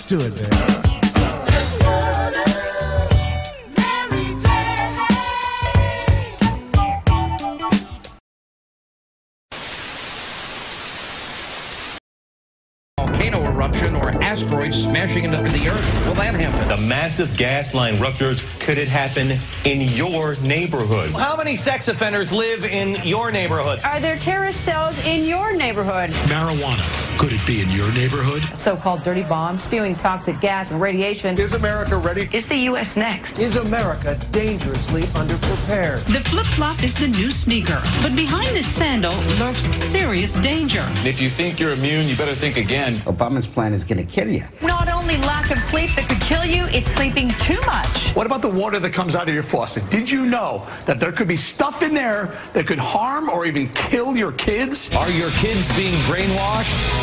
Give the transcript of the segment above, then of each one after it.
Let's do it, man. Volcano eruption or asteroids smashing into the earth. Will that happen? A massive gas line ruptures. Could it happen in your neighborhood? How many sex offenders live in your neighborhood? Are there terrorist cells in your neighborhood? Marijuana. Could it be in your neighborhood? So-called dirty bombs spewing toxic gas and radiation. Is America ready? Is the U.S. next? Is America dangerously underprepared? The flip-flop is the new sneaker, but behind this sandal lurks serious danger. If you think you're immune, you better think again. Obama's plan is going to kill you. Not only lack of sleep that could kill you, it's sleeping too much. What about the water that comes out of your faucet? Did you know that there could be stuff in there that could harm or even kill your kids? Are your kids being brainwashed?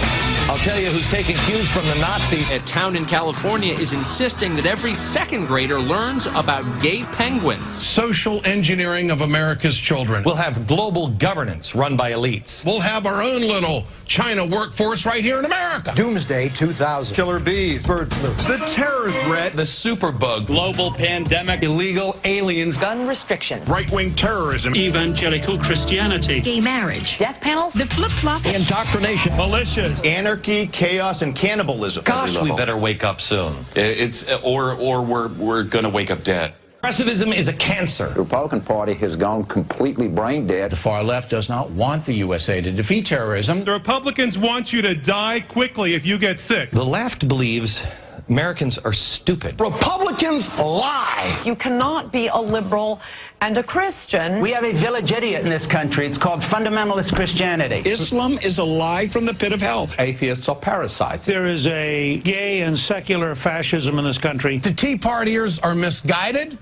I'll tell you who's taking cues from the Nazis. A town in California is insisting that every second grader learns about gay penguins. Social engineering of America's children. We'll have global governance run by elites. We'll have our own little China workforce right here in America. Doomsday 2000. Killer bees. Bird flu. The terror threat. The superbug. Global pandemic. Illegal aliens. Gun restrictions. Right-wing terrorism. Evangelical Christianity. Gay marriage. Death panels. The flip-flop. Indoctrination. Militias. Anarchy, chaos, and cannibalism. Gosh, we better wake up soon. We're going to wake up dead. Progressivism is a cancer. The Republican Party has gone completely brain dead. The far left does not want the USA to defeat terrorism. The Republicans want you to die quickly if you get sick. The left believes Americans are stupid. Republicans lie. You cannot be a liberal and a Christian. We have a village idiot in this country. It's called fundamentalist Christianity. Islam is a lie from the pit of hell. Atheists are parasites. There is a gay and secular fascism in this country. The Tea Partiers are misguided.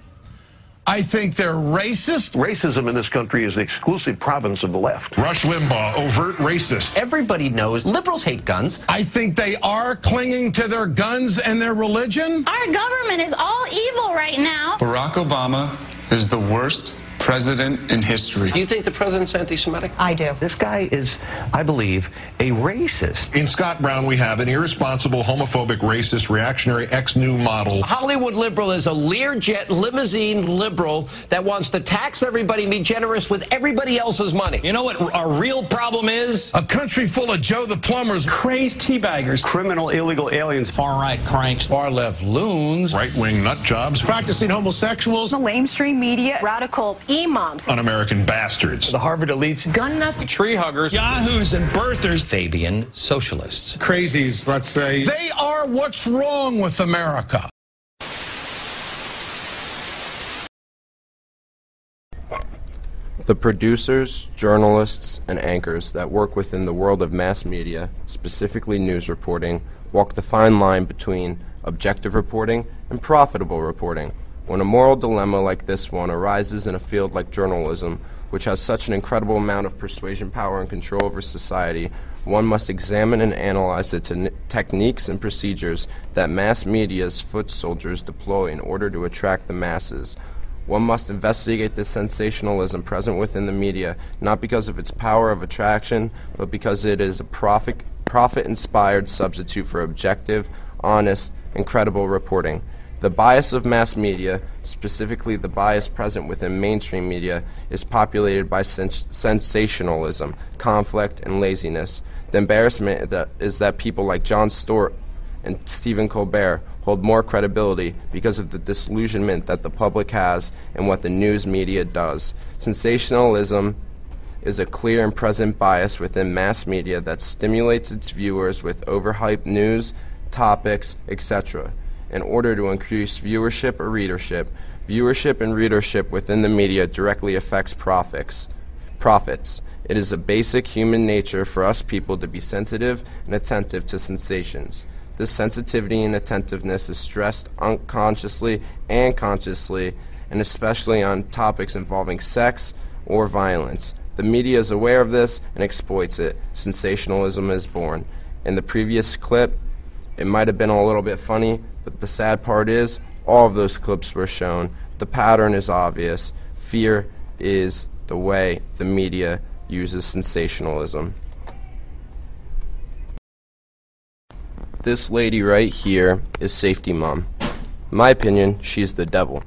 I think they're racist. Racism in this country is the exclusive province of the left. Rush Limbaugh, overt racist. Everybody knows liberals hate guns. I think they are clinging to their guns and their religion. Our government is all evil right now. Barack Obama is the worst president in history. Do you think the president's anti-Semitic? I do. This guy is, I believe, a racist. In Scott Brown, we have an irresponsible, homophobic, racist, reactionary, ex-new model. Hollywood liberal is a Learjet limousine liberal that wants to tax everybody and be generous with everybody else's money. You know what our real problem is? A country full of Joe the Plumbers. Crazed teabaggers. Criminal illegal aliens. Far-right cranks. Far-left loons. Right-wing nut jobs. Practicing homosexuals. The mainstream media. Radical imams. Un-American bastards. The Harvard elites. Gun nuts. Tree huggers. Yahoos and birthers. Fabian socialists. Crazies, let's say. They are what's wrong with America. The producers, journalists, and anchors that work within the world of mass media, specifically news reporting, walk the fine line between objective reporting and profitable reporting. When a moral dilemma like this one arises in a field like journalism, which has such an incredible amount of persuasion power and control over society, one must examine and analyze the techniques and procedures that mass media's foot soldiers deploy in order to attract the masses. One must investigate the sensationalism present within the media, not because of its power of attraction, but because it is a profit-inspired substitute for objective, honest, and credible reporting. The bias of mass media, specifically the bias present within mainstream media, is populated by sensationalism, conflict, and laziness. The embarrassment is that people like Jon Stewart and Stephen Colbert hold more credibility because of the disillusionment that the public has in what the news media does. Sensationalism is a clear and present bias within mass media that stimulates its viewers with overhyped news, topics, etc. in order to increase viewership or readership. Viewership and readership within the media directly affects profits. It is a basic human nature for us people to be sensitive and attentive to sensations. This sensitivity and attentiveness is stressed unconsciously and consciously, and especially on topics involving sex or violence. The media is aware of this and exploits it. Sensationalism is born. In the previous clip, it might have been a little bit funny, but the sad part is, all of those clips were shown. The pattern is obvious. Fear is the way the media uses sensationalism. This lady right here is Safety Mom. In my opinion, she's the devil.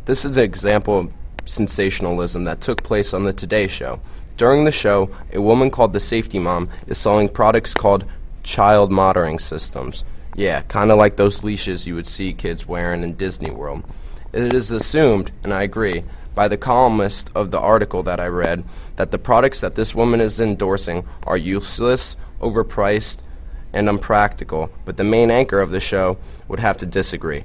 This is an example of sensationalism that took place on the Today Show. During the show, a woman called the Safety Mom is selling products called child monitoring systems. Yeah, kind of like those leashes you would see kids wearing in Disney World. It is assumed, and I agree, by the columnist of the article that I read, that the products that this woman is endorsing are useless, overpriced, and unpractical, but the main anchor of the show would have to disagree.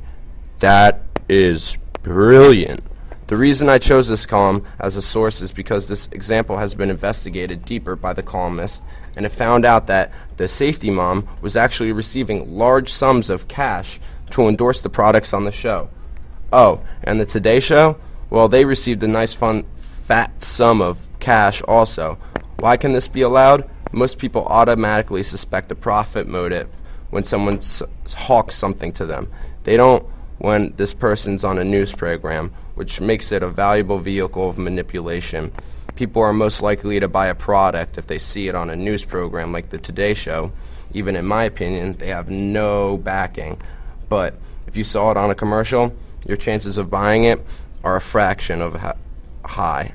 That is brilliant. The reason I chose this column as a source is because this example has been investigated deeper by the columnist, and it found out that the Safety Mom was actually receiving large sums of cash to endorse the products on the show. Oh, and the Today Show? Well, they received a nice fat sum of cash also. Why can this be allowed? Most people automatically suspect a profit motive when someone hawks something to them. They don't when this person's on a news program, which makes it a valuable vehicle of manipulation. People are most likely to buy a product if they see it on a news program like the Today Show. Even in my opinion, they have no backing. But if you saw it on a commercial, your chances of buying it are a fraction of high.